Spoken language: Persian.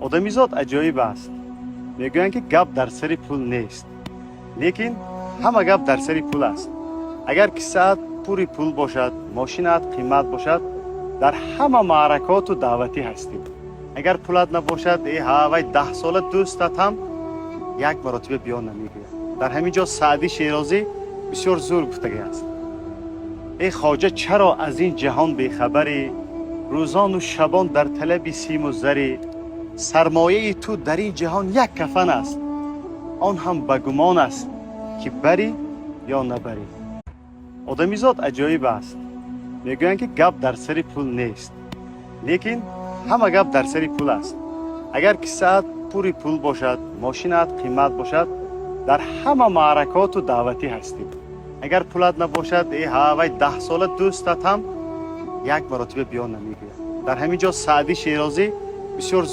آدمیزاد عجایب است. میگویند که گپ در سر پول نیست، لیکن همه گپ در سر پول است. اگر کیسه‌ات پوری پول باشد، ماشینت قیمت باشد، در همه معرکات و دعوتی هستی. اگر پولت نباشد، ای هوای 10 ساله دوستت هم یک مرتبه بیان نمیگوید. در همین جا سعدی شیرازی بسیار زور گفتگی است. ای خواجه چرا از این جهان بیخبری؟ روزان و شبان در طلب سیم و زری. سرمایه تو در این جهان یک کفن است، آن هم به گمان است که بری یا نبری. آدمیزاد عجایب است. میگویند که گپ در سر پول نیست، لیکن همه گپ در سر پول است. اگر کیسه‌ات پوری پول باشد، ماشینت قیمت باشد، در همه معرکات و دعوتی هستی. اگر پولت نباشد، ای هوای 10 ساله دوستت هم یک مرتبه بیان نمیگوید. در همین جا سعدی شیرازی بسیار زور